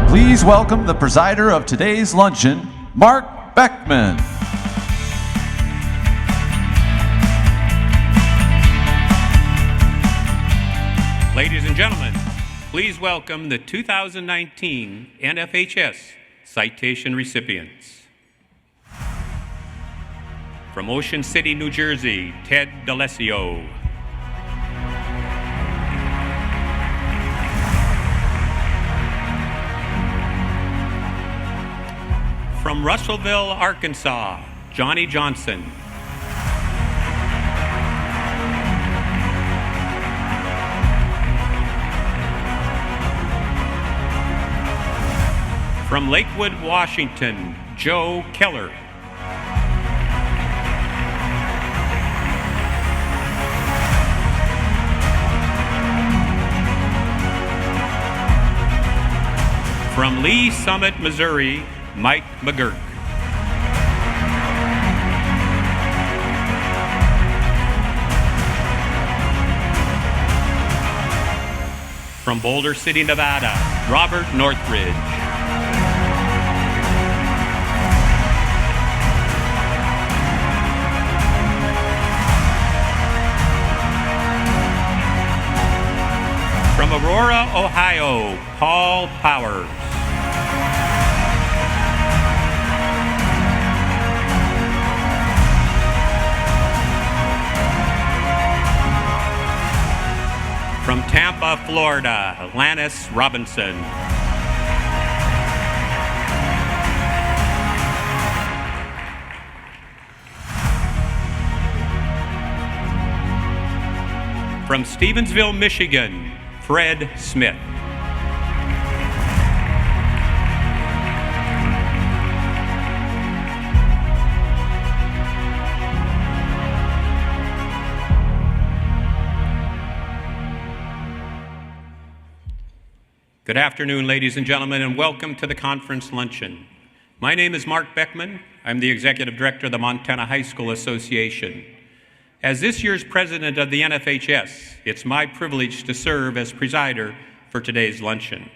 Please welcome the presider of today's luncheon, Mark Beckman. Ladies and gentlemen, please welcome the 2019 NFHS Citation recipients. From Ocean City, New Jersey, Ted DAlessio. From Russellville, Arkansas, Johnny Johnson. From Lakewood, Washington, Joe Keller. From Lee Summit, Missouri, Mike McGurk. From Boulder City, Nevada, Robert Northridge. From Aurora, Ohio, Paul Powers. From Tampa, Florida, Lanice Robinson. From Stevensville, Michigan, Fred Smith. Good afternoon, ladies and gentlemen, and welcome to the conference luncheon. My name is Mark Beckman. I'm the Executive Director of the Montana High School Association. As this year's president of the NFHS, it's my privilege to serve as presider for today's luncheon.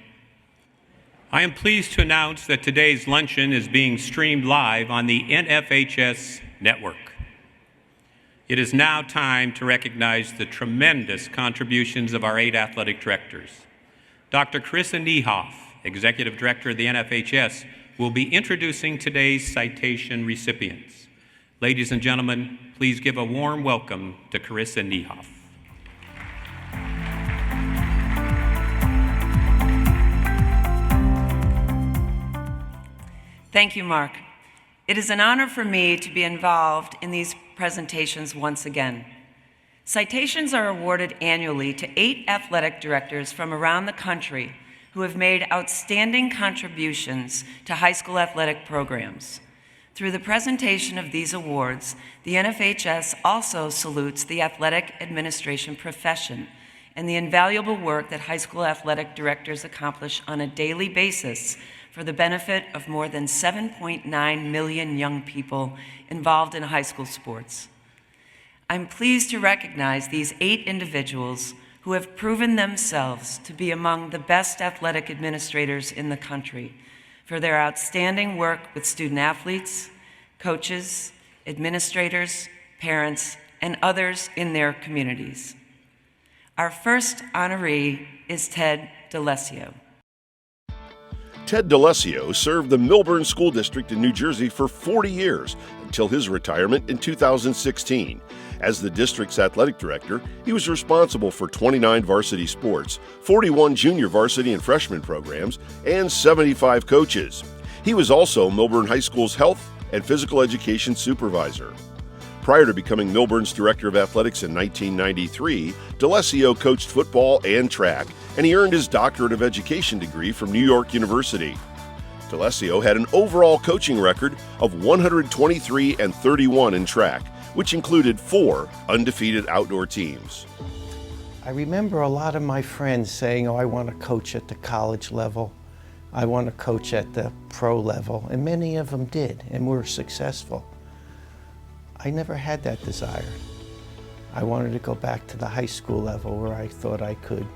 I am pleased to announce that today's luncheon is being streamed live on the NFHS network. It is now time to recognize the tremendous contributions of our 8 athletic directors. Dr. Carissa Niehoff, Executive Director of the NFHS, will be introducing today's citation recipients. Ladies and gentlemen, please give a warm welcome to Carissa Niehoff. Thank you, Mark. It is an honor for me to be involved in these presentations once again. Citations are awarded annually to 8 athletic directors from around the country who have made outstanding contributions to high school athletic programs. Through the presentation of these awards, the NFHS also salutes the athletic administration profession and the invaluable work that high school athletic directors accomplish on a daily basis for the benefit of more than 7.9 million young people involved in high school sports. I'm pleased to recognize these 8 individuals who have proven themselves to be among the best athletic administrators in the country for their outstanding work with student athletes, coaches, administrators, parents, and others in their communities. Our first honoree is Ted DAlessio. Ted DAlessio served the Millburn School District in New Jersey for 40 years until his retirement in 2016. As the district's athletic director, he was responsible for 29 varsity sports, 41 junior varsity and freshman programs, and 75 coaches. He was also Millburn High School's health and physical education supervisor. Prior to becoming Millburn's director of athletics in 1993, DAlessio coached football and track, and he earned his doctorate of education degree from New York University. DAlessio had an overall coaching record of 123 and 31 in track, which included 4 undefeated outdoor teams. I remember a lot of my friends saying, oh, I want to coach at the college level. I want to coach at the pro level. And many of them did and were successful. I never had that desire. I wanted to go back to the high school level where I thought I could,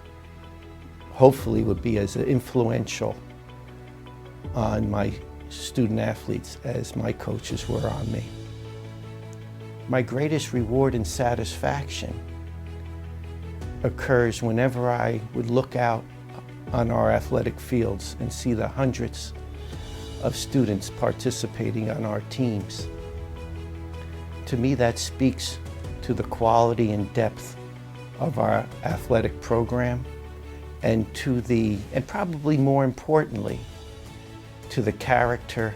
hopefully would be as influential on my student athletes as my coaches were on me. My greatest reward and satisfaction occurs whenever I would look out on our athletic fields and see the hundreds of students participating on our teams. To me, that speaks to the quality and depth of our athletic program and probably more importantly, to the character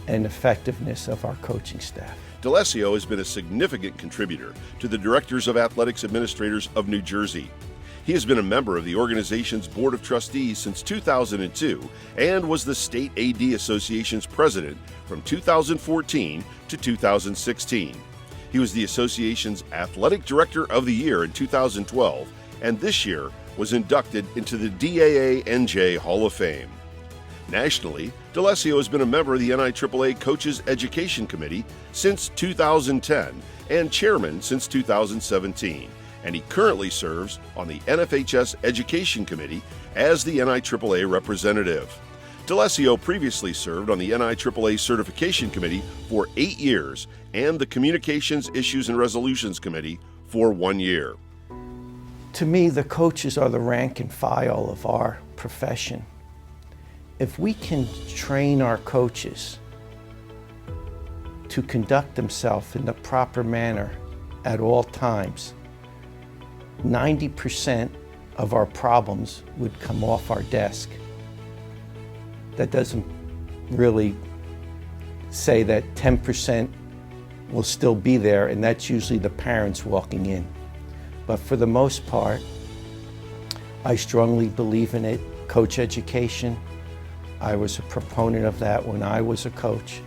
and effectiveness of our coaching staff. DAlessio has been a significant contributor to the Directors of Athletics Administrators of New Jersey. He has been a member of the organization's Board of Trustees since 2002 and was the State AD Association's president from 2014 to 2016. He was the association's Athletic Director of the Year in 2012 and this year was inducted into the DAA-NJ Hall of Fame. Nationally, DAlessio has been a member of the NIAAA Coaches Education Committee since 2010 and chairman since 2017. And he currently serves on the NFHS Education Committee as the NIAAA representative. DAlessio previously served on the NIAAA Certification Committee for 8 years and the Communications Issues and Resolutions Committee for 1 year. To me, the coaches are the rank and file of our profession. If we can train our coaches to conduct themselves in the proper manner at all times, 90% of our problems would come off our desk. That doesn't really say that 10% will still be there, and that's usually the parents walking in. But for the most part, I strongly believe in it. Coach education, I was a proponent of that when I was a coach,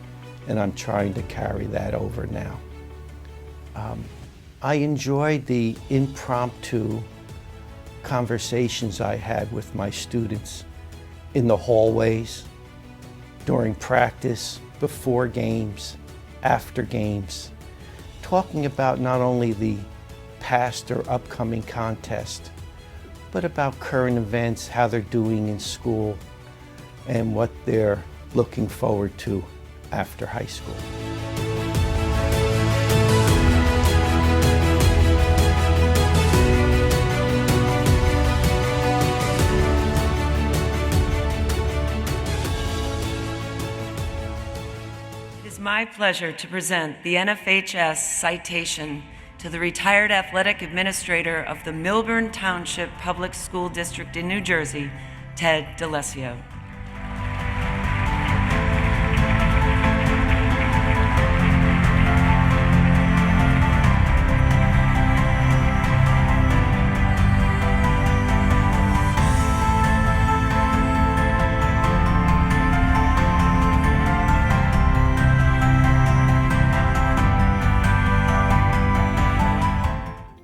and I'm trying to carry that over now. I enjoyed the impromptu conversations I had with my students in the hallways, during practice, before games, after games, talking about not only the past or upcoming contest, but about current events, how they're doing in school, and what they're looking forward to after high school. It is my pleasure to present the NFHS citation to the retired athletic administrator of the Milburn Township Public School District in New Jersey, Ted DAlessio.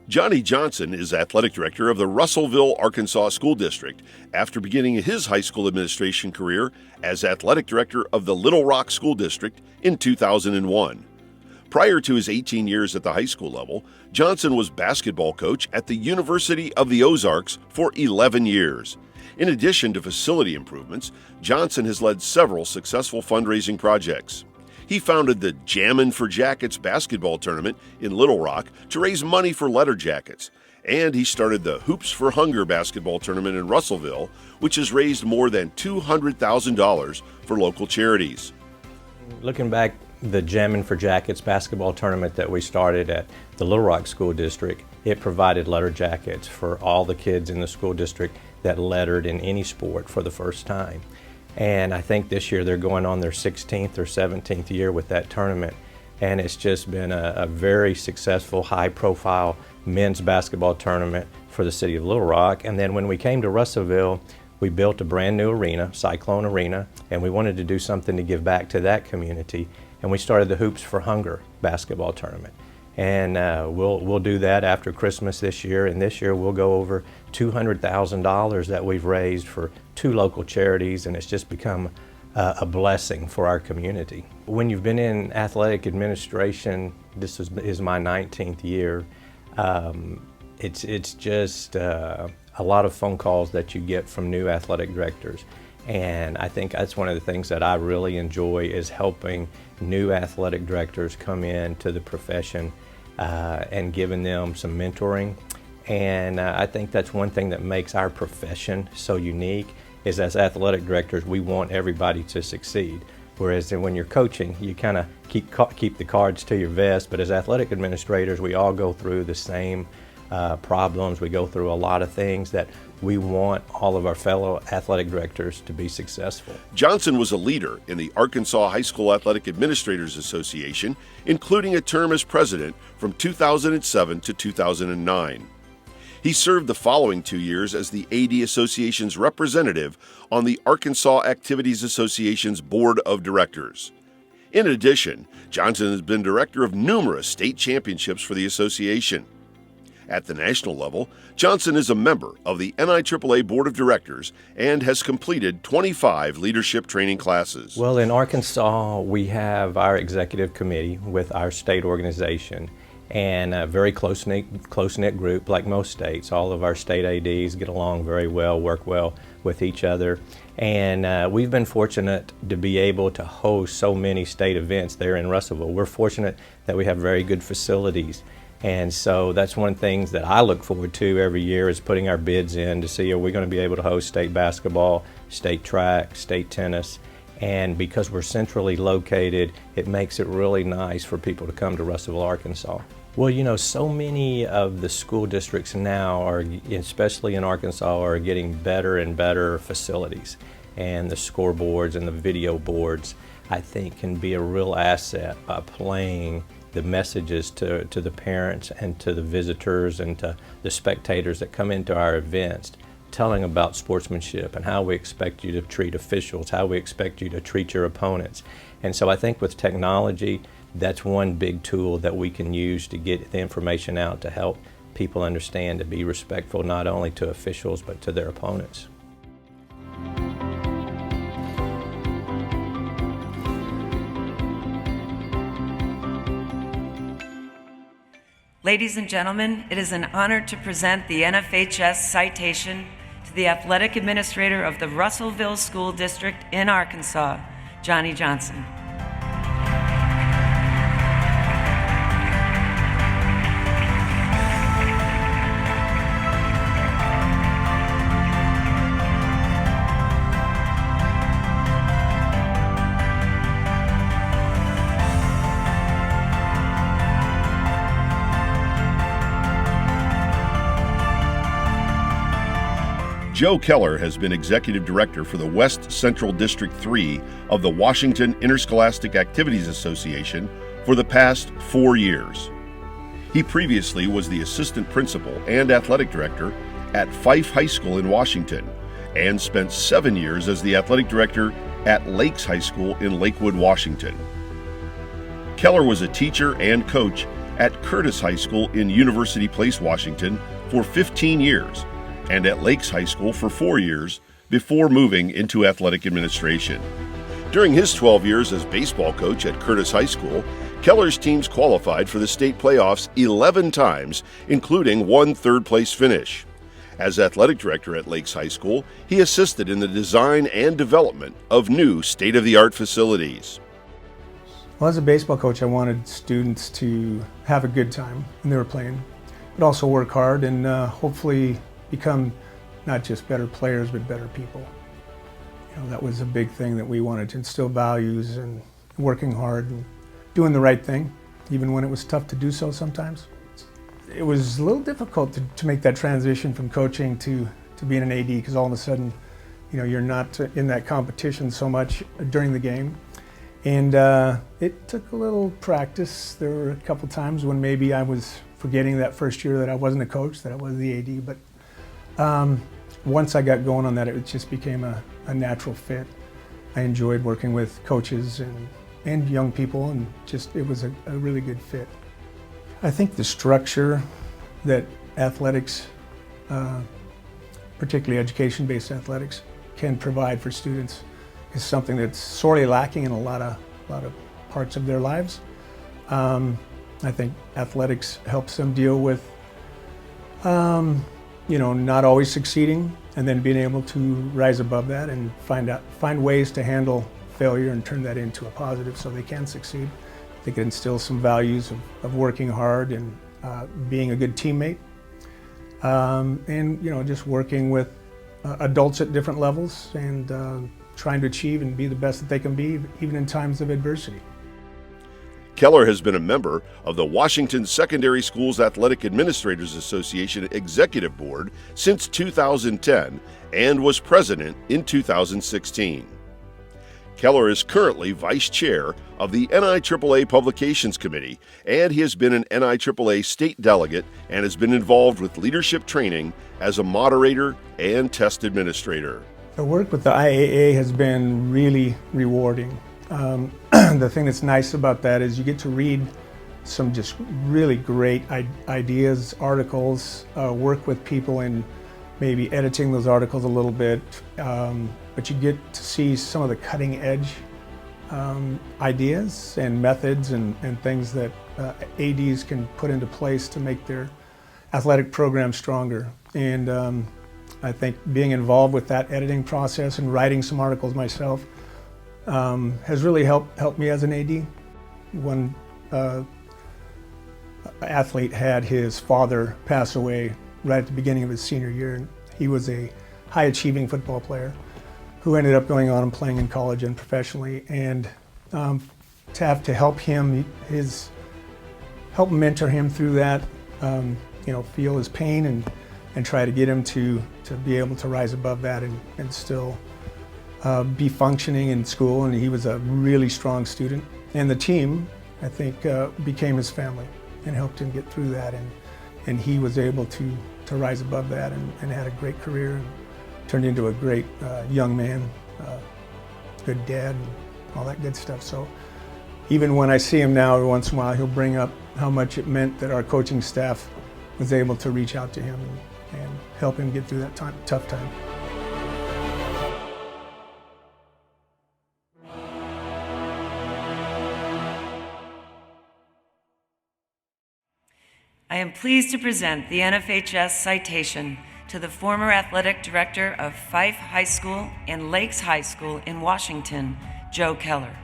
Johnny Johnson is athletic director of the Russellville, Arkansas School District after beginning his high school administration career as athletic director of the Little Rock School District in 2001. Prior to his 18 years at the high school level, Johnson was basketball coach at the University of the Ozarks for 11 years. In addition to facility improvements, Johnson has led several successful fundraising projects. He founded the Jammin' for Jackets basketball tournament in Little Rock to raise money for letter jackets. And he started the Hoops for Hunger basketball tournament in Russellville, which has raised more than $200,000 for local charities. Looking back, the Jammin' for Jackets basketball tournament that we started at the Little Rock School District, it provided letter jackets for all the kids in the school district that lettered in any sport for the first time. And I think this year they're going on their 16th or 17th year with that tournament. And it's just been a very successful, high-profile men's basketball tournament for the city of Little Rock. And then when we came to Russellville, we built a brand new arena, Cyclone Arena, and we wanted to do something to give back to that community. And we started the Hoops for Hunger basketball tournament. And we'll do that after Christmas this year. And this year we'll go over $200,000 that we've raised for 2 local charities, and it's just become a blessing for our community. When you've been in athletic administration, this is my 19th year, it's just a lot of phone calls that you get from new athletic directors. And I think that's one of the things that I really enjoy is helping new athletic directors come into the profession and giving them some mentoring. And I think that's one thing that makes our profession so unique is as athletic directors, we want everybody to succeed. Whereas when you're coaching, you kind of keep the cards to your vest, but as athletic administrators, we all go through the same problems. We go through a lot of things that we want all of our fellow athletic directors to be successful. Johnson was a leader in the Arkansas High School Athletic Administrators Association, including a term as president from 2007 to 2009. He served the following 2 years as the AD Association's representative on the Arkansas Activities Association's Board of Directors. In addition, Johnson has been director of numerous state championships for the association. At the national level, Johnson is a member of the NIAAA Board of Directors and has completed 25 leadership training classes. Well, in Arkansas, we have our executive committee with our state organization and a very close-knit group like most states. All of our state ADs get along very well, work well with each other. And we've been fortunate to be able to host so many state events there in Russellville. We're fortunate that we have very good facilities. And so that's one thing that I look forward to every year is putting our bids in to see are we going to be able to host state basketball, state track, state tennis. And because we're centrally located, it makes it really nice for people to come to Russellville, Arkansas. Well, you know, so many of the school districts now, are, especially in Arkansas, are getting better and better facilities. And the scoreboards and the video boards, I think, can be a real asset by playing the messages to the parents and to the visitors and to the spectators that come into our events, telling about sportsmanship and how we expect you to treat officials, how we expect you to treat your opponents. And so I think with technology, that's one big tool that we can use to get the information out to help people understand to be respectful not only to officials but to their opponents. Ladies and gentlemen, it is an honor to present the NFHS citation to the athletic administrator of the Russellville School District in Arkansas, Johnny Johnson. Joe Keller has been Executive Director for the West Central District 3 of the Washington Interscholastic Activities Association for the past 4 years. He previously was the Assistant Principal and Athletic Director at Fife High School in Washington and spent 7 years as the Athletic Director at Lakes High School in Lakewood, Washington. Keller was a teacher and coach at Curtis High School in University Place, Washington for 15 years and at Lakes High School for 4 years before moving into athletic administration. During his 12 years as baseball coach at Curtis High School, Keller's teams qualified for the state playoffs 11 times, including one third-place finish. As athletic director at Lakes High School, he assisted in the design and development of new state-of-the-art facilities. Well, as a baseball coach, I wanted students to have a good time when they were playing, but also work hard and hopefully become not just better players, but better people. You know, that was a big thing that we wanted to instill values and working hard and doing the right thing, even when it was tough to do so sometimes. It was a little difficult to make that transition from coaching to being an AD, because all of a sudden, you know, you're not in that competition so much during the game. And it took a little practice. There were a couple times when maybe I was forgetting that first year that I wasn't a coach, that I was the AD, but once I got going on that, it just became a natural fit. I enjoyed working with coaches and young people, and just it was a really good fit. I think the structure that athletics, particularly education-based athletics, can provide for students is something that's sorely lacking in a lot of parts of their lives. I think athletics helps them deal with you know, not always succeeding and then being able to rise above that and find ways to handle failure and turn that into a positive so they can succeed. I think it instills some values of working hard and being a good teammate, and just working with adults at different levels and trying to achieve and be the best that they can be, even in times of adversity. Keller has been a member of the Washington Secondary Schools Athletic Administrators Association Executive Board since 2010 and was president in 2016. Keller is currently vice chair of the NIAAA Publications Committee, and he has been an NIAAA state delegate and has been involved with leadership training as a moderator and test administrator. The work with the IAA has been really rewarding. The thing that's nice about that is you get to read some just really great ideas, articles, work with people in maybe editing those articles a little bit, but you get to see some of the cutting edge ideas and methods and things that ADs can put into place to make their athletic program stronger. And I think being involved with that editing process and writing some articles myself has really helped me as an AD. One athlete had his father pass away right at the beginning of his senior year, and he was a high-achieving football player who ended up going on and playing in college and professionally. And to have to help him, help mentor him through that, feel his pain and try to get him to be able to rise above that and still be functioning in school. And he was a really strong student. And the team, I think, became his family and helped him get through that. And he was able to rise above that and had a great career and turned into a great young man, good dad, and all that good stuff. So even when I see him now, every once in a while, he'll bring up how much it meant that our coaching staff was able to reach out to him and help him get through that tough time. I am pleased to present the NFHS citation to the former athletic director of Fife High School and Lakes High School in Washington, Joe Keller.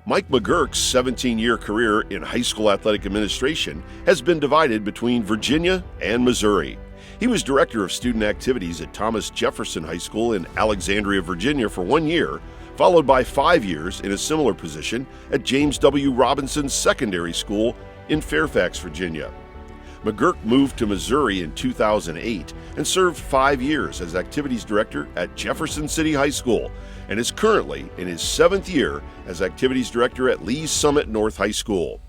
Mike McGurk's 17-year career in high school athletic administration has been divided between Virginia and Missouri. He was director of student activities at Thomas Jefferson High School in Alexandria, Virginia for 1 year, followed by 5 years in a similar position at James W. Robinson Secondary School in Fairfax, Virginia. McGurk moved to Missouri in 2008 and served 5 years as activities director at Jefferson City High School and is currently in his 7th year as activities director at Lee's Summit North High School.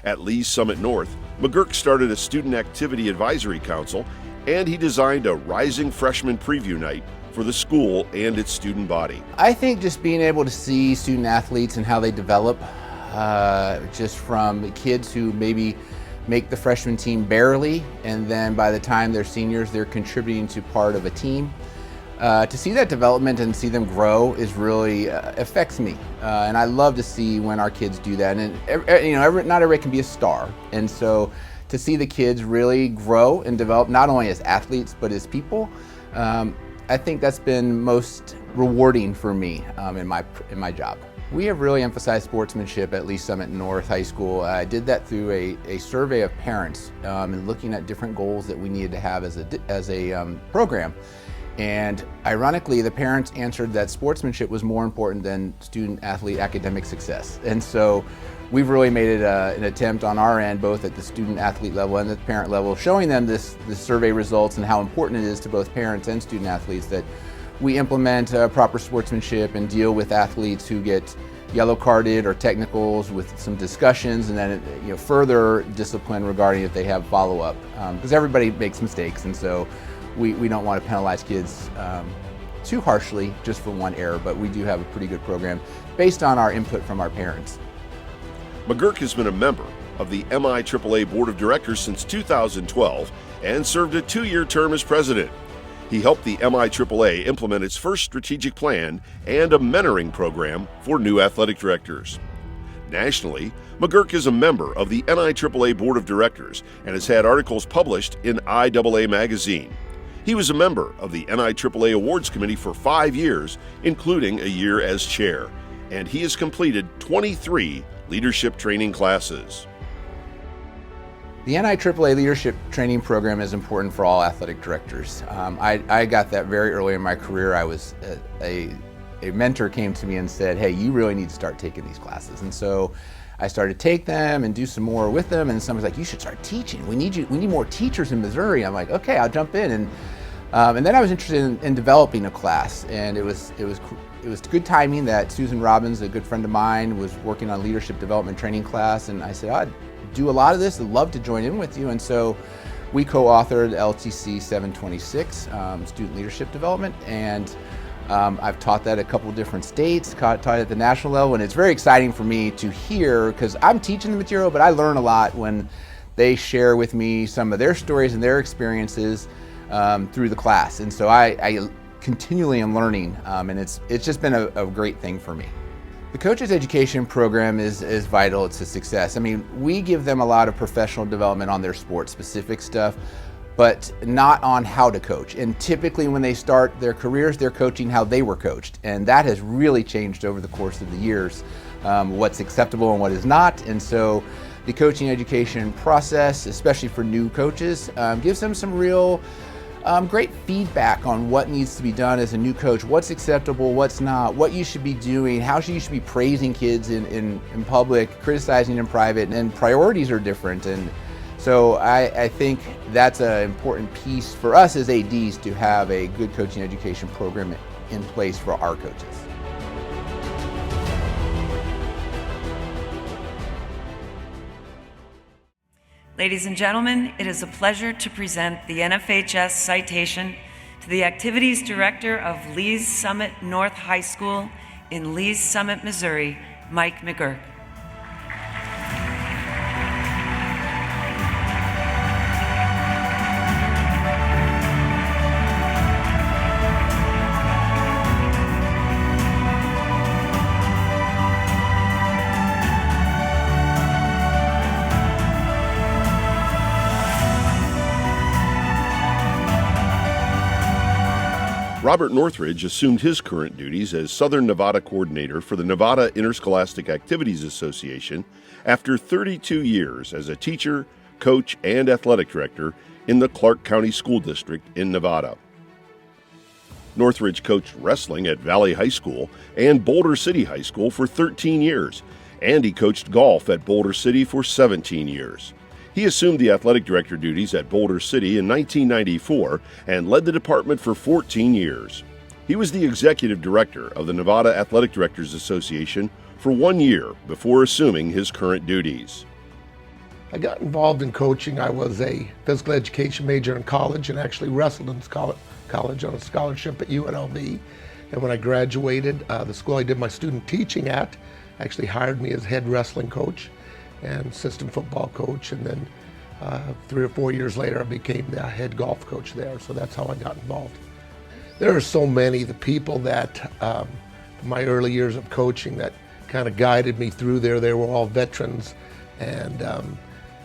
At Lee's Summit North, McGurk started a student activity advisory council, and he designed a Rising Freshman Preview Night for the school and its student body. I think just being able to see student athletes and how they develop, just from kids who maybe make the freshman team barely, and then by the time they're seniors, they're contributing to part of a team. To see that development and see them grow is really affects me, and I love to see when our kids do that. And not everybody can be a star, and so to see the kids really grow and develop, not only as athletes but as people, I think that's been most rewarding for me in my job. We have really emphasized sportsmanship at Lee's Summit North High School. I did that through a survey of parents and looking at different goals that we needed to have as a program. And ironically, the parents answered that sportsmanship was more important than student-athlete academic success. And so we've really made it an attempt on our end, both at the student-athlete level and the parent level, showing them this survey results and how important it is to both parents and student-athletes that we implement proper sportsmanship and deal with athletes who get yellow carded or technicals with some discussions, and then further discipline regarding if they have follow-up, because everybody makes mistakes. And so we don't want to penalize kids too harshly just for one error, but we do have a pretty good program based on our input from our parents. McGurk has been a member of the MIAAA Board of Directors since 2012 and served a 2-year term as president. He helped the MIAAA implement its first strategic plan and a mentoring program for new athletic directors. Nationally, McGurk is a member of the NIAAA Board of Directors and has had articles published in IAA Magazine. He was a member of the NIAAA Awards Committee for 5 years, including a year as chair, and he has completed 23 leadership training classes. The NIAAA Leadership Training Program is important for all athletic directors. I got that very early in my career. I was a mentor came to me and said, hey, you really need to start taking these classes. And so I started to take them and do some more with them, and someone's like, you should start teaching. We need more teachers in Missouri. I'm like, okay, I'll jump in. And then I was interested in developing a class, and it was good timing that Susan Robbins, a good friend of mine, was working on leadership development training class, and I said, I'd do a lot of this, I'd love to join in with you. And so we co-authored LTC 726, Student Leadership Development, and I've taught that at a couple different states, taught it at the national level, and it's very exciting for me to hear, because I'm teaching the material, but I learn a lot when they share with me some of their stories and their experiences through the class. And so I continually am learning, and it's just been a great thing for me. The coaches education program is vital to success. I mean, we give them a lot of professional development on their sport specific stuff, but not on how to coach. And typically when they start their careers, they're coaching how they were coached. And that has really changed over the course of the years, what's acceptable and what is not. And so the coaching education process, especially for new coaches, gives them some real great feedback on what needs to be done as a new coach, what's acceptable, what's not, what you should be doing, how you should be praising kids in public, criticizing in private, and priorities are different. And so I think that's an important piece for us as ADs to have a good coaching education program in place for our coaches. Ladies and gentlemen, it is a pleasure to present the NFHS citation to the Activities Director of Lee's Summit North High School in Lee's Summit, Missouri, Mike McGurk. Robert Northridge assumed his current duties as Southern Nevada Coordinator for the Nevada Interscholastic Activities Association after 32 years as a teacher, coach, and athletic director in the Clark County School District in Nevada. Northridge coached wrestling at Valley High School and Boulder City High School for 13 years, and he coached golf at Boulder City for 17 years. He assumed the athletic director duties at Boulder City in 1994 and led the department for 14 years. He was the executive director of the Nevada Athletic Directors Association for 1 year before assuming his current duties. I got involved in coaching. I was a physical education major in college and actually wrestled in college on a scholarship at UNLV. And when I graduated, the school I did my student teaching at actually hired me as head wrestling coach and assistant football coach, and then 3 or 4 years later I became the head golf coach there, so that's how I got involved. There are so many, the people that my early years of coaching that kind of guided me through there. They were all veterans, and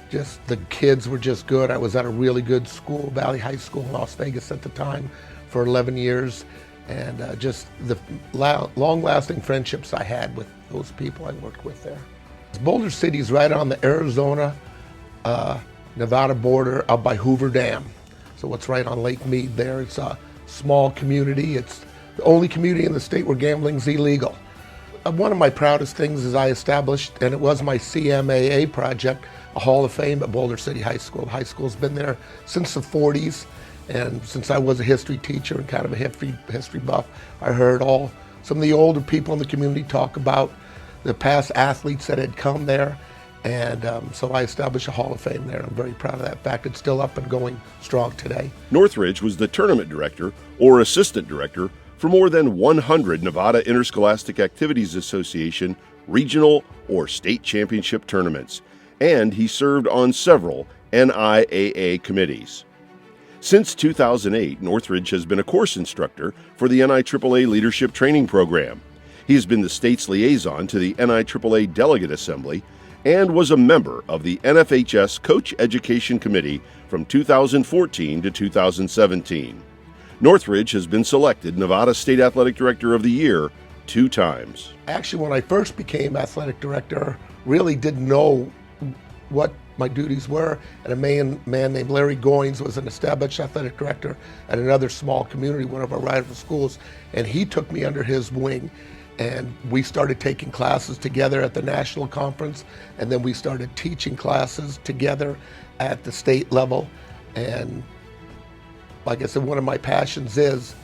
just the kids were just good. I was at a really good school, Valley High School in Las Vegas at the time, for 11 years, and just the long-lasting friendships I had with those people I worked with there. Boulder City is right on the Arizona, Nevada border out by Hoover Dam. So it's right on Lake Mead there. It's a small community. It's the only community in the state where gambling's illegal. One of my proudest things is I established, and it was my CMAA project, a Hall of Fame at Boulder City High School. High school's been there since the 40s, and since I was a history teacher and kind of a history buff, I heard some of the older people in the community talk about the past athletes that had come there, And so I established a Hall of Fame there. I'm very proud of that fact. It's still up and going strong today. Northridge was the tournament director or assistant director for more than 100 Nevada Interscholastic Activities Association regional or state championship tournaments, and he served on several NIAA committees. Since 2008, Northridge has been a course instructor for the NIAAA Leadership Training Program. He has been the state's liaison to the NIAAA Delegate Assembly and was a member of the NFHS Coach Education Committee from 2014 to 2017. Northridge has been selected Nevada State Athletic Director of the Year 2 times. Actually, when I first became athletic director, really didn't know what my duties were. And a man named Larry Goins was an established athletic director at another small community, one of our rival schools, and he took me under his wing. And we started taking classes together at the national conference, and then we started teaching classes together at the state level. And like I said, one of my passions is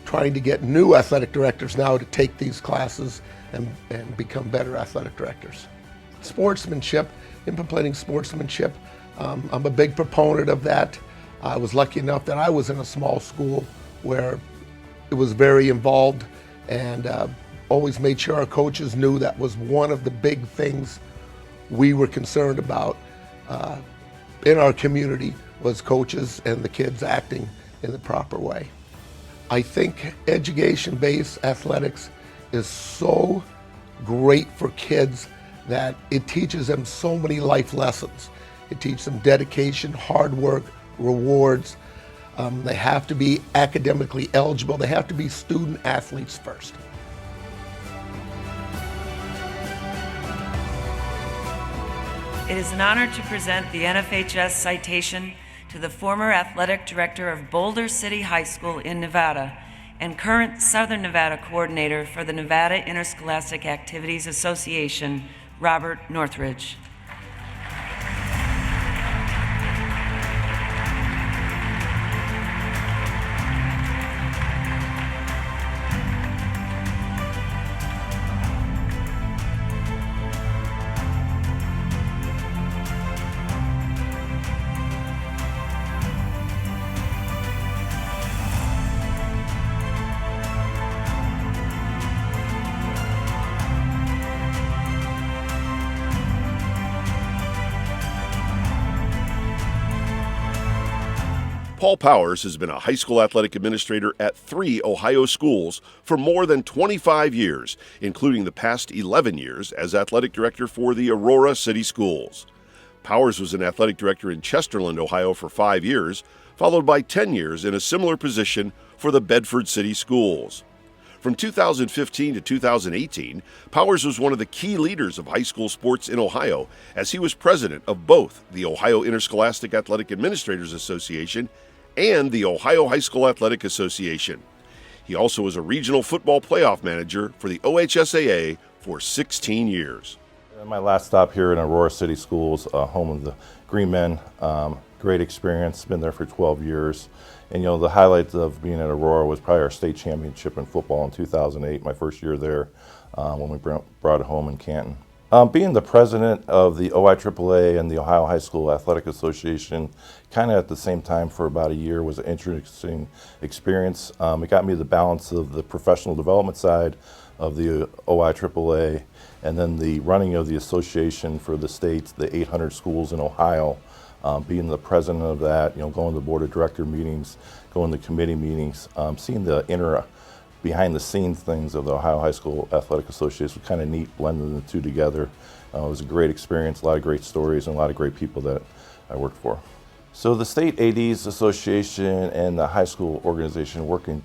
trying to get new athletic directors now to take these classes and become better athletic directors. Sportsmanship, implementing sportsmanship, I'm a big proponent of that. I was lucky enough that I was in a small school where it was very involved, and always made sure our coaches knew that was one of the big things we were concerned about in our community, was coaches and the kids acting in the proper way. I think education-based athletics is so great for kids that it teaches them so many life lessons. It teaches them dedication, hard work, rewards. They have to be academically eligible. They have to be student athletes first. It is an honor to present the NFHS citation to the former athletic director of Boulder City High School in Nevada and current Southern Nevada coordinator for the Nevada Interscholastic Activities Association, Robert Northridge. Paul Powers has been a high school athletic administrator at 3 Ohio schools for more than 25 years, including the past 11 years as athletic director for the Aurora City Schools. Powers was an athletic director in Chesterland, Ohio for 5 years, followed by 10 years in a similar position for the Bedford City Schools. From 2015 to 2018, Powers was one of the key leaders of high school sports in Ohio, as he was president of both the Ohio Interscholastic Athletic Administrators Association and the Ohio High School Athletic Association. He also was a regional football playoff manager for the OHSAA for 16 years. My last stop here in Aurora City Schools, home of the Green Men. Great experience, been there for 12 years. And you know, the highlight of being at Aurora was probably our state championship in football in 2008, my first year there, when we brought it home in Canton. Being the president of the OIAAA and the Ohio High School Athletic Association, kind of at the same time for about a year, was an interesting experience. It got me the balance of the professional development side of the OIAAA, and then the running of the association for the states, the 800 schools in Ohio. Being the president of that, you know, going to the board of director meetings, going to committee meetings, seeing the behind the scenes things of the Ohio High School Athletic Association was kind of neat, blending the two together. It was a great experience, a lot of great stories, and a lot of great people that I worked for. So the State ADs Association and the high school organization working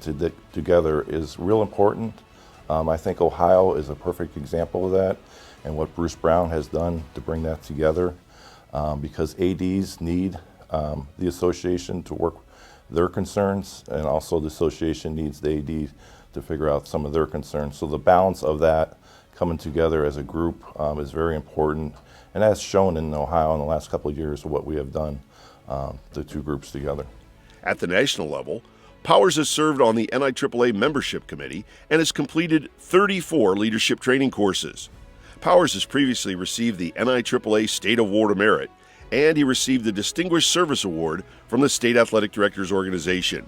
together is real important. I think Ohio is a perfect example of that, and what Bruce Brown has done to bring that together. Because ADs need the association to work their concerns, and also the association needs the AD to figure out some of their concerns. So the balance of that coming together as a group is very important, and that's shown in Ohio in the last couple of years of what we have done, the two groups together. At the national level, Powers has served on the NIAAA membership committee and has completed 34 leadership training courses. Powers has previously received the NIAAA State Award of Merit, and he received the Distinguished Service Award from the State Athletic Directors Organization.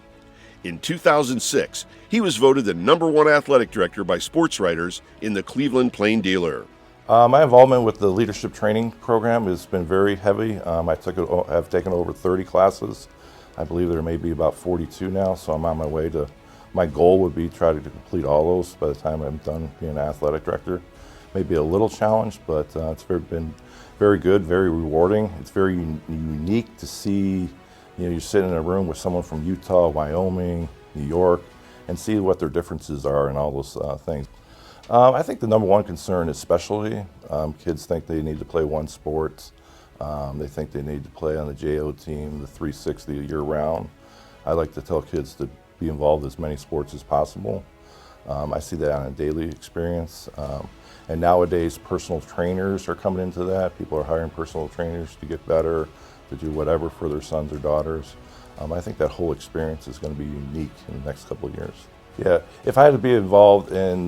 In 2006, he was voted the #1 athletic director by sports writers in the Cleveland Plain Dealer. My involvement with the leadership training program has been very heavy. I've taken over 30 classes. I believe there may be about 42 now, so I'm on my way to, my goal would be try to complete all those by the time I'm done being an athletic director. Maybe a little challenge, but it's been very good, very rewarding. It's very unique to see, you sit in a room with someone from Utah, Wyoming, New York, and see what their differences are and all those things. I think the #1 concern is specialty. Kids think they need to play one sport. They think they need to play on the JO team, the 360 year-round. I like to tell kids to be involved in as many sports as possible. I see that on a daily experience. And nowadays, personal trainers are coming into that. People are hiring personal trainers to get better, to do whatever for their sons or daughters. I think that whole experience is going to be unique in the next couple of years. Yeah, if I had to be involved in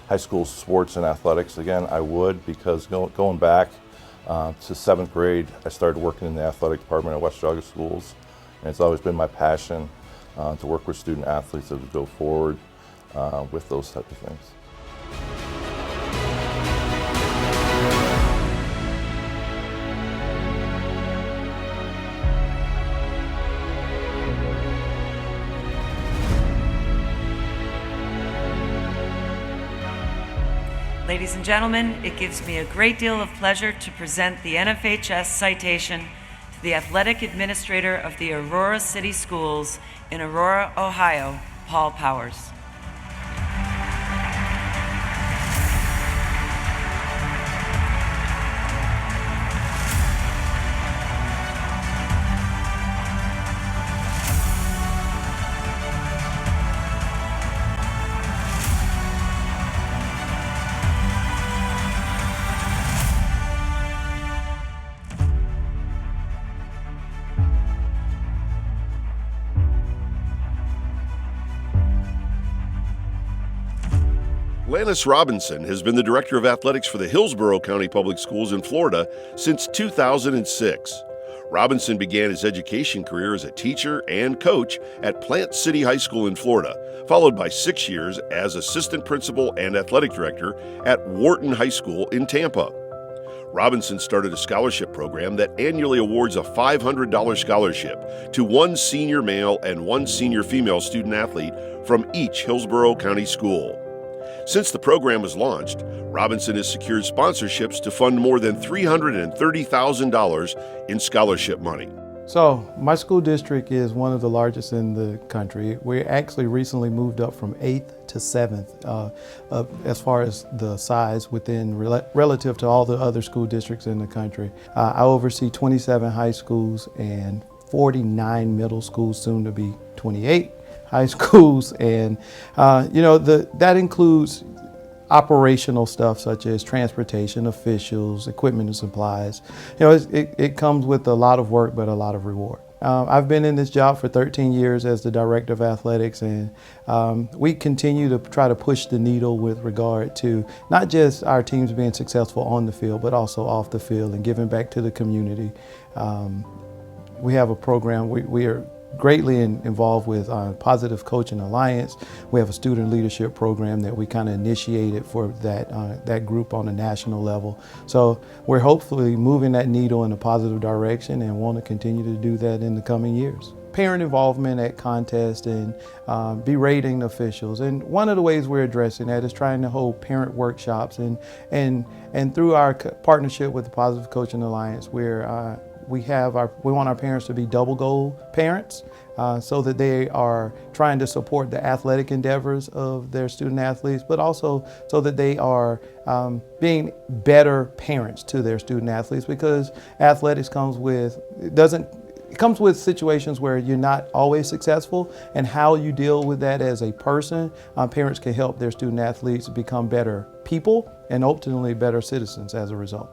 high school sports and athletics again, I would, because going back to 7th grade, I started working in the athletic department at West Geauga Schools, and it's always been my passion to work with student athletes as we go forward with those type of things. Ladies and gentlemen, it gives me a great deal of pleasure to present the NFHS citation to the Athletic Administrator of the Aurora City Schools in Aurora, Ohio, Paul Powers. Lanice Robinson has been the Director of Athletics for the Hillsborough County Public Schools in Florida since 2006. Robinson began his education career as a teacher and coach at Plant City High School in Florida, followed by 6 years as assistant principal and athletic director at Wharton High School in Tampa. Robinson started a scholarship program that annually awards a $500 scholarship to one senior male and one senior female student athlete from each Hillsborough County school. Since the program was launched, Robinson has secured sponsorships to fund more than $330,000 in scholarship money. So my school district is one of the largest in the country. We actually recently moved up from 8th to 7th as far as the size within relative to all the other school districts in the country. I oversee 27 high schools and 49 middle schools, soon to be 28 high schools, and that includes operational stuff such as transportation, officials, equipment and supplies. It comes with a lot of work, but a lot of reward. I've been in this job for 13 years as the Director of Athletics, and we continue to try to push the needle with regard to not just our teams being successful on the field, but also off the field and giving back to the community. We have a program, we are greatly involved with Positive Coaching Alliance. We have a student leadership program that we kind of initiated for that group on a national level. So we're hopefully moving that needle in a positive direction and want to continue to do that in the coming years. Parent involvement at contests and berating officials. And one of the ways we're addressing that is trying to hold parent workshops, and through our partnership with the Positive Coaching Alliance, we want our parents to be double goal parents, so that they are trying to support the athletic endeavors of their student athletes, but also so that they are being better parents to their student athletes, because athletics comes with situations where you're not always successful, and how you deal with that as a person, parents can help their student athletes become better people and ultimately better citizens as a result.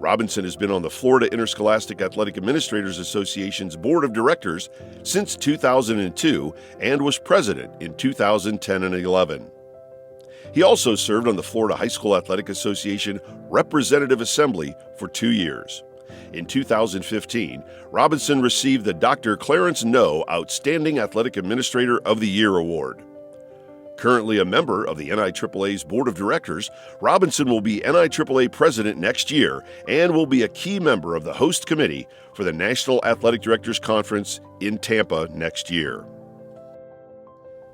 Robinson has been on the Florida Interscholastic Athletic Administrators Association's Board of Directors since 2002 and was president in 2010 and 11. He also served on the Florida High School Athletic Association Representative Assembly for 2 years. In 2015, Robinson received the Dr. Clarence No Outstanding Athletic Administrator of the Year Award. Currently a member of the NIAAA's Board of Directors, Robinson will be NIAAA President next year and will be a key member of the host committee for the National Athletic Directors Conference in Tampa next year.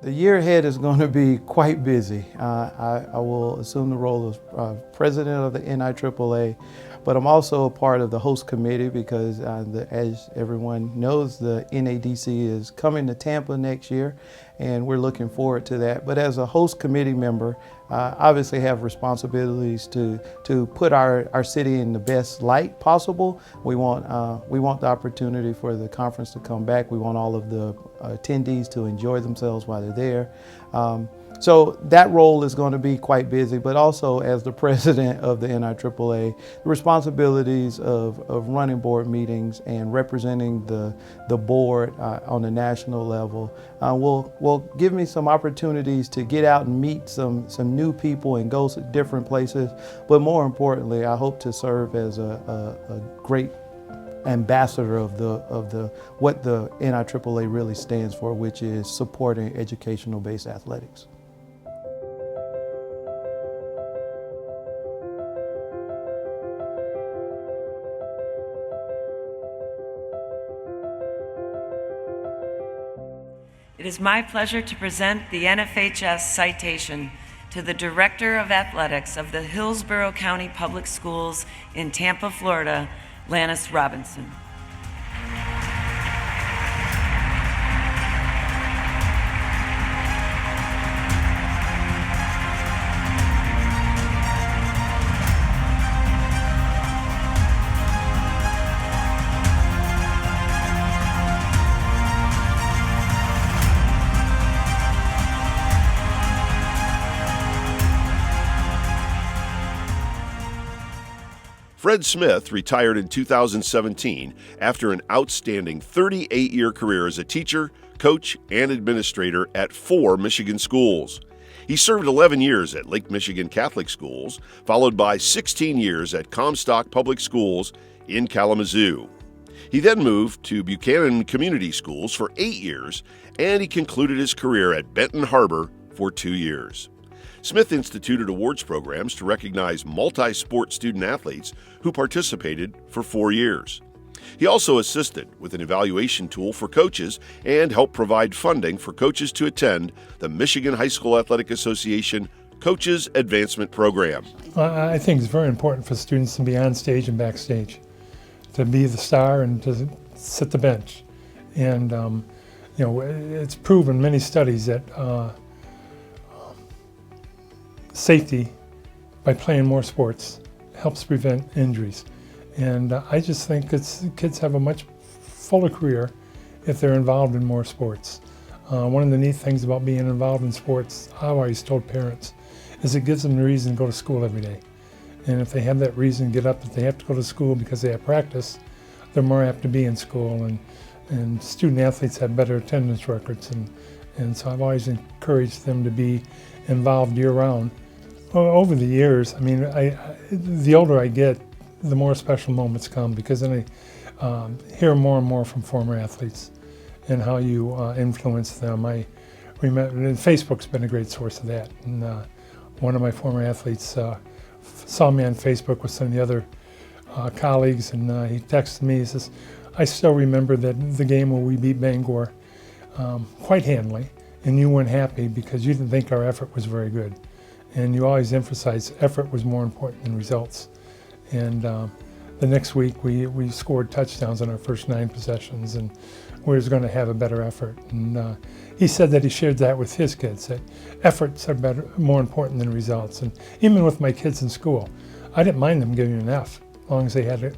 The year ahead is going to be quite busy. I will assume the role of president of the NIAAA, but I'm also a part of the host committee because, as everyone knows, the NADC is coming to Tampa next year, and we're looking forward to that. But as a host committee member, obviously have responsibilities to put our city in the best light possible. We want the opportunity for the conference to come back. We want all of the attendees to enjoy themselves while they're there. So that role is going to be quite busy, but also as the president of the NIAAA, the responsibilities of running board meetings and representing the board on the national level will give me some opportunities to get out and meet some new people and go to different places. But more importantly, I hope to serve as a great ambassador of what the NIAAA really stands for, which is supporting educational-based athletics. It is my pleasure to present the NFHS citation to the Director of Athletics of the Hillsborough County Public Schools in Tampa, Florida, Lanice Robinson. Fred Smith retired in 2017 after an outstanding 38-year career as a teacher, coach, and administrator at 4 Michigan schools. He served 11 years at Lake Michigan Catholic Schools, followed by 16 years at Comstock Public Schools in Kalamazoo. He then moved to Buchanan Community Schools for 8 years, and he concluded his career at Benton Harbor for 2 years. Smith instituted awards programs to recognize multi-sport student athletes who participated for 4 years. He also assisted with an evaluation tool for coaches and helped provide funding for coaches to attend the Michigan High School Athletic Association Coaches Advancement Program. I think it's very important for students to be on stage and backstage, to be the star and to sit the bench. And it's proven many studies that safety by playing more sports helps prevent injuries. And I just think kids have a much fuller career if they're involved in more sports. One of the neat things about being involved in sports, I've always told parents, is it gives them the reason to go to school every day. And if they have that reason to get up, if they have to go to school because they have practice, they're more apt to be in school. And student athletes have better attendance records. And so I've always encouraged them to be involved year-round. Over the years, I mean, the older I get, the more special moments come, because then I hear more and more from former athletes and how you influence them. I remember, and Facebook's been a great source of that. And one of my former athletes saw me on Facebook with some of the other colleagues, and he texted me, he says, I still remember the game where we beat Bangor quite handily, and you weren't happy because you didn't think our effort was very good. And you always emphasize effort was more important than results. And the next week we scored touchdowns on our first 9 possessions, and we was going to have a better effort. And he said that he shared that with his kids, that efforts are more important than results. And even with my kids in school, I didn't mind them giving an F, as long as they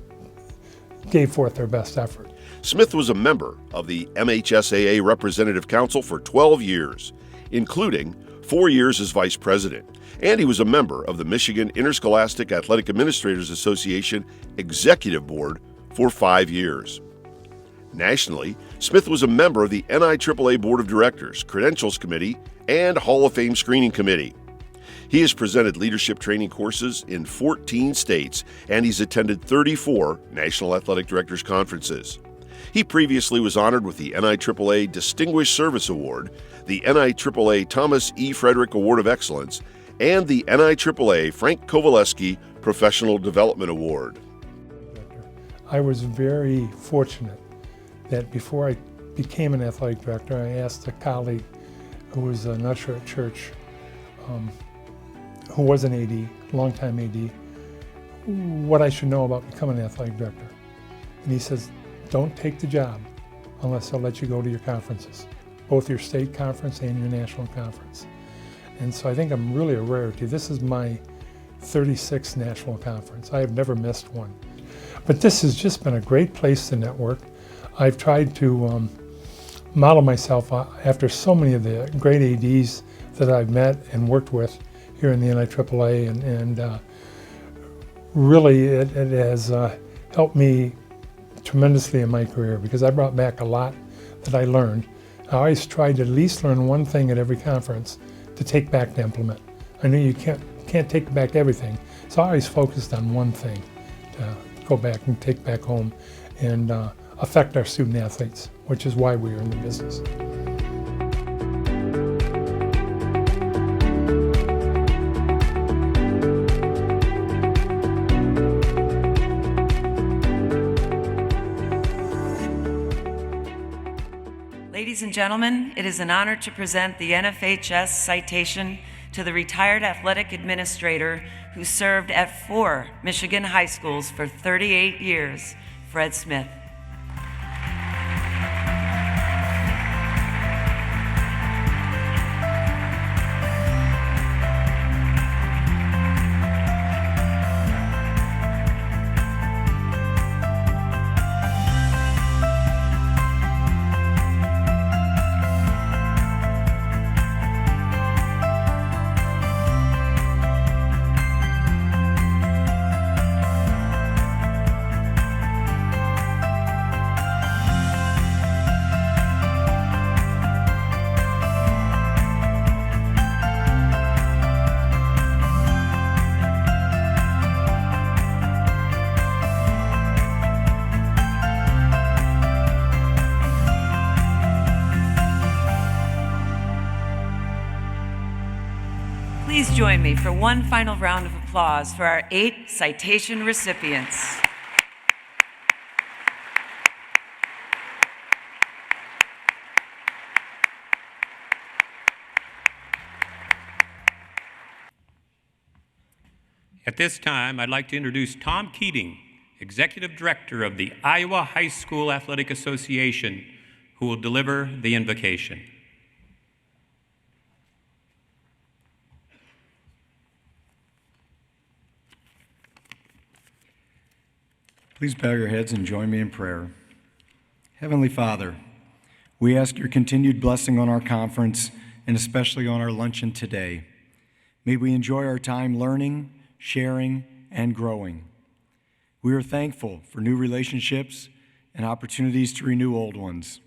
gave forth their best effort. Smith was a member of the MHSAA Representative Council for 12 years, including 4 years as vice president, and he was a member of the Michigan Interscholastic Athletic Administrators Association Executive Board for 5 years. Nationally, Smith was a member of the NIAAA Board of Directors, Credentials Committee, and Hall of Fame Screening Committee. He has presented leadership training courses in 14 states, and he's attended 34 National Athletic Directors Conferences. He previously was honored with the NIAAA Distinguished Service Award, the NIAAA Thomas E. Frederick Award of Excellence, and the NIAAA Frank Kowaleski Professional Development Award. I was very fortunate that before I became an athletic director, I asked a colleague who was an usher at church, who was an AD, longtime AD, what I should know about becoming an athletic director. And he says, don't take the job unless they'll let you go to your conferences, both your state conference and your national conference. And so I think I'm really a rarity. This is my 36th national conference. I have never missed one. But this has just been a great place to network. I've tried to model myself after so many of the great ADs that I've met and worked with here in the NIAAA, and really it has helped me tremendously in my career because I brought back a lot that I learned. I always tried to at least learn one thing at every conference to take back to implement. I knew you can't take back everything, so I always focused on one thing to go back and take back home and affect our student athletes, which is why we are in the business. Ladies and gentlemen, it is an honor to present the NFHS citation to the retired athletic administrator who served at 4 Michigan high schools for 38 years, Fred Smith. Please join me for one final round of applause for our 8 citation recipients. At this time, I'd like to introduce Tom Keating, Executive Director of the Iowa High School Athletic Association, who will deliver the invocation. Please bow your heads and join me in prayer. Heavenly Father, we ask your continued blessing on our conference and especially on our luncheon today. May we enjoy our time learning, sharing, and growing. We are thankful for new relationships and opportunities to renew old ones.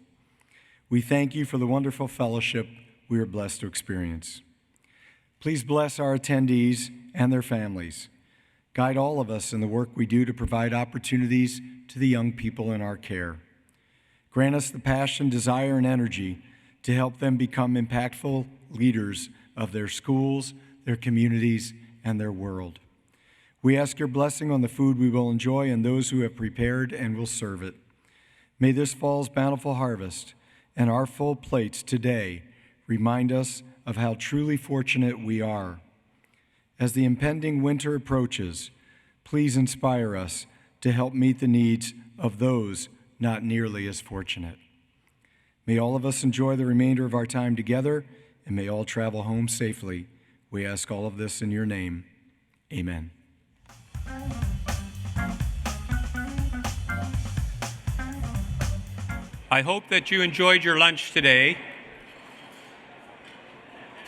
We thank you for the wonderful fellowship we are blessed to experience. Please bless our attendees and their families. Guide all of us in the work we do to provide opportunities to the young people in our care. Grant us the passion, desire, and energy to help them become impactful leaders of their schools, their communities, and their world. We ask your blessing on the food we will enjoy and those who have prepared and will serve it. May this fall's bountiful harvest and our full plates today remind us of how truly fortunate we are. As the impending winter approaches, please inspire us to help meet the needs of those not nearly as fortunate. May all of us enjoy the remainder of our time together, and may all travel home safely. We ask all of this in your name. Amen. I hope that you enjoyed your lunch today.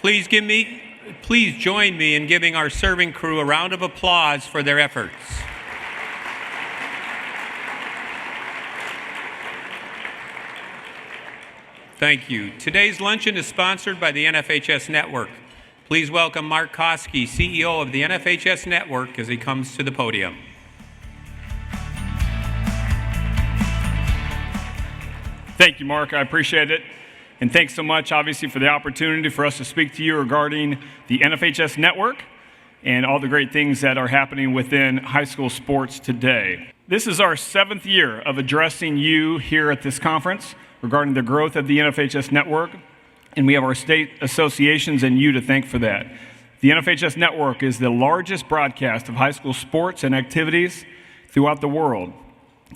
Please join me in giving our serving crew a round of applause for their efforts. Thank you. Today's luncheon is sponsored by the NFHS Network. Please welcome Mark Koski, CEO of the NFHS Network, as he comes to the podium. Thank you, Mark. I appreciate it. And thanks so much, obviously, for the opportunity for us to speak to you regarding the NFHS Network and all the great things that are happening within high school sports today. This is our 7th year of addressing you here at this conference regarding the growth of the NFHS Network, and we have our state associations and you to thank for that. The NFHS Network is the largest broadcast of high school sports and activities throughout the world,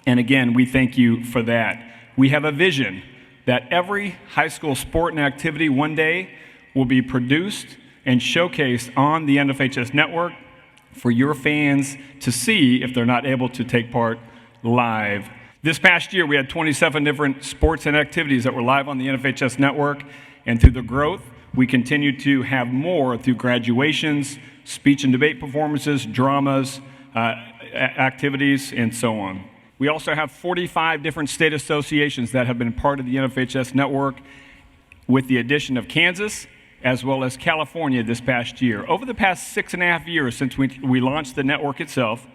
and again, we thank you for that. We have a vision that every high school sport and activity one day will be produced and showcased on the NFHS Network for your fans to see if they're not able to take part live. This past year, we had 27 different sports and activities that were live on the NFHS Network, and through the growth, we continue to have more through graduations, speech and debate performances, dramas, activities, and so on. We also have 45 different state associations that have been part of the NFHS Network, with the addition of Kansas as well as California this past year. Over the past 6.5 years since we launched the network itself,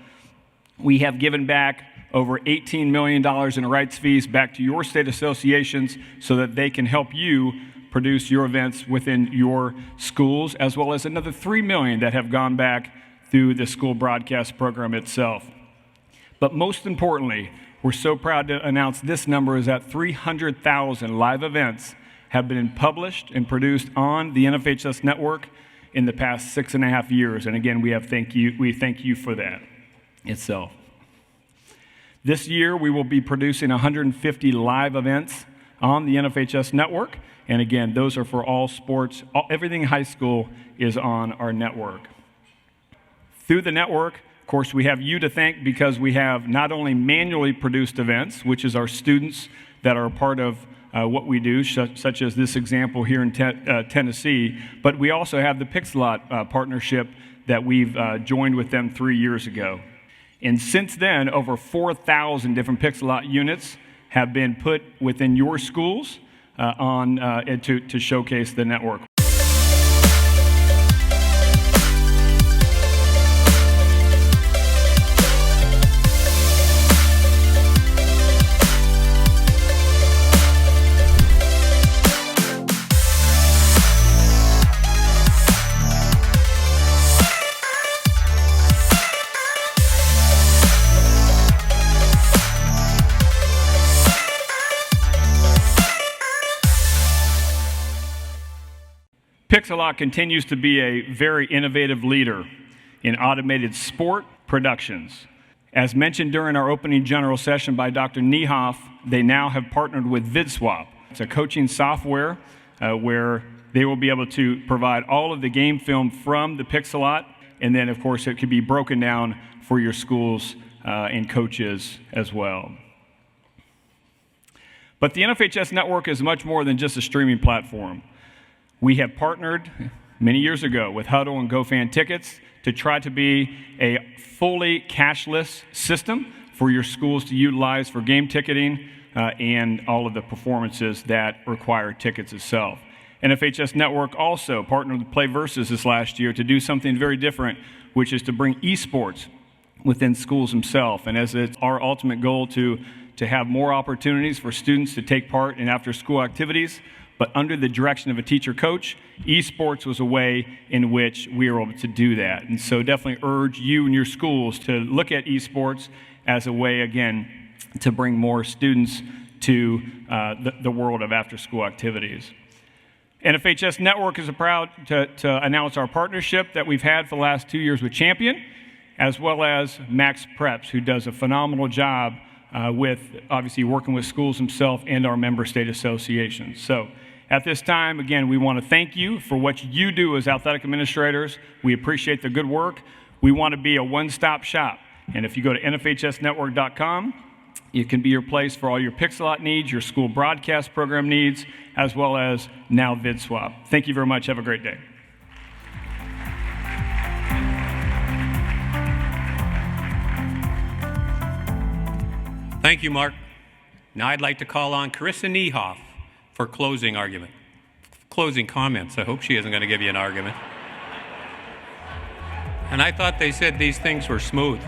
we have given back over $18 million in rights fees back to your state associations so that they can help you produce your events within your schools, as well as another $3 million that have gone back through the school broadcast program itself. But most importantly, we're so proud to announce this number is that 300,000 live events have been published and produced on the NFHS Network in the past 6.5 years. And again, we thank you for that itself. This year, we will be producing 150 live events on the NFHS Network. And again, those are for all sports. Everything high school is on our network. Through the network, of course, we have you to thank because we have not only manually produced events, which is our students that are a part of what we do, such as this example here in Tennessee, but we also have the Pixelot partnership that we've joined with them 3 years ago. And since then, over 4,000 different Pixelot units have been put within your schools to showcase the network. Pixelot continues to be a very innovative leader in automated sport productions. As mentioned during our opening general session by Dr. Niehoff, they now have partnered with VidSwap. It's a coaching software where they will be able to provide all of the game film from the Pixelot, and then, of course, it could be broken down for your schools and coaches as well. But the NFHS Network is much more than just a streaming platform. We have partnered many years ago with Huddle and GoFan Tickets to try to be a fully cashless system for your schools to utilize for game ticketing and all of the performances that require tickets itself. NFHS Network also partnered with Play Versus this last year to do something very different, which is to bring esports within schools themselves. And as it's our ultimate goal to have more opportunities for students to take part in after-school activities, but under the direction of a teacher coach, esports was a way in which we were able to do that. And so definitely urge you and your schools to look at esports as a way, again, to bring more students to the world of after-school activities. NFHS Network is proud to announce our partnership that we've had for the last 2 years with Champion, as well as Max Preps, who does a phenomenal job with obviously working with schools himself and our member state associations. So at this time, again, we want to thank you for what you do as athletic administrators. We appreciate the good work. We want to be a one-stop shop. And if you go to nfhsnetwork.com, it can be your place for all your Pixelot needs, your school broadcast program needs, as well as now VidSwap. Thank you very much. Have a great day. Thank you, Mark. Now I'd like to call on Carissa Niehoff for closing comments. I hope she isn't going to give you an argument. And I thought they said these things were smooth.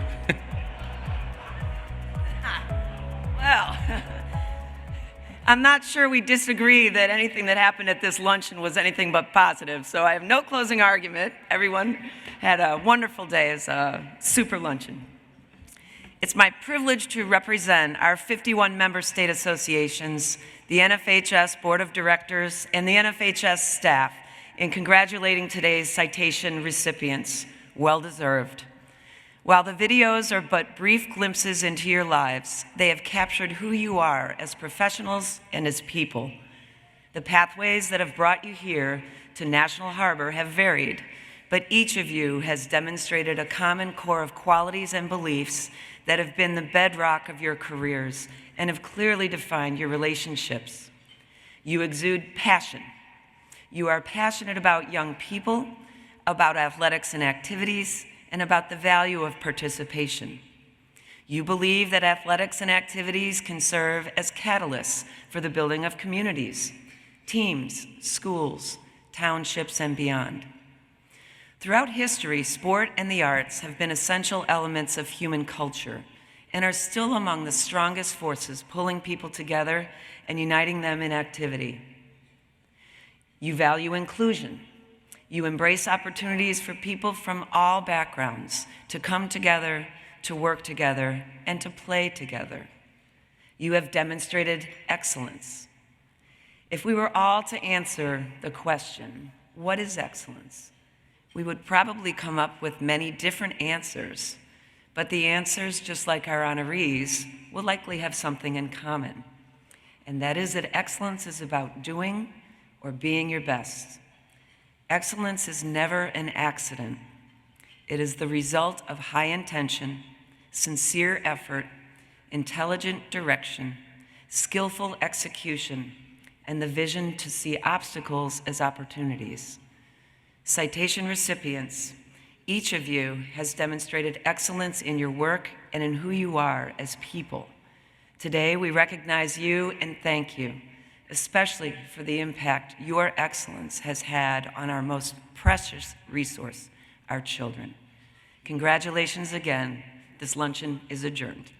Well, I'm not sure we disagree that anything that happened at this luncheon was anything but positive, so I have no closing argument. Everyone had a wonderful day as a super luncheon. It's my privilege to represent our 51 member state associations, the NFHS Board of Directors, and the NFHS staff in congratulating today's citation recipients. Well deserved. While the videos are but brief glimpses into your lives, they have captured who you are as professionals and as people. The pathways that have brought you here to National Harbor have varied, but each of you has demonstrated a common core of qualities and beliefs that have been the bedrock of your careers and have clearly defined your relationships. You exude passion. You are passionate about young people, about athletics and activities, and about the value of participation. You believe that athletics and activities can serve as catalysts for the building of communities, teams, schools, townships, and beyond. Throughout history, sport and the arts have been essential elements of human culture and are still among the strongest forces pulling people together and uniting them in activity. You value inclusion. You embrace opportunities for people from all backgrounds to come together, to work together, and to play together. You have demonstrated excellence. If we were all to answer the question, what is excellence? We would probably come up with many different answers, but the answers, just like our honorees, will likely have something in common. And that is that excellence is about doing or being your best. Excellence is never an accident. It is the result of high intention, sincere effort, intelligent direction, skillful execution, and the vision to see obstacles as opportunities. Citation recipients, each of you has demonstrated excellence in your work and in who you are as people. Today, we recognize you and thank you, especially for the impact your excellence has had on our most precious resource, our children. Congratulations again. This luncheon is adjourned.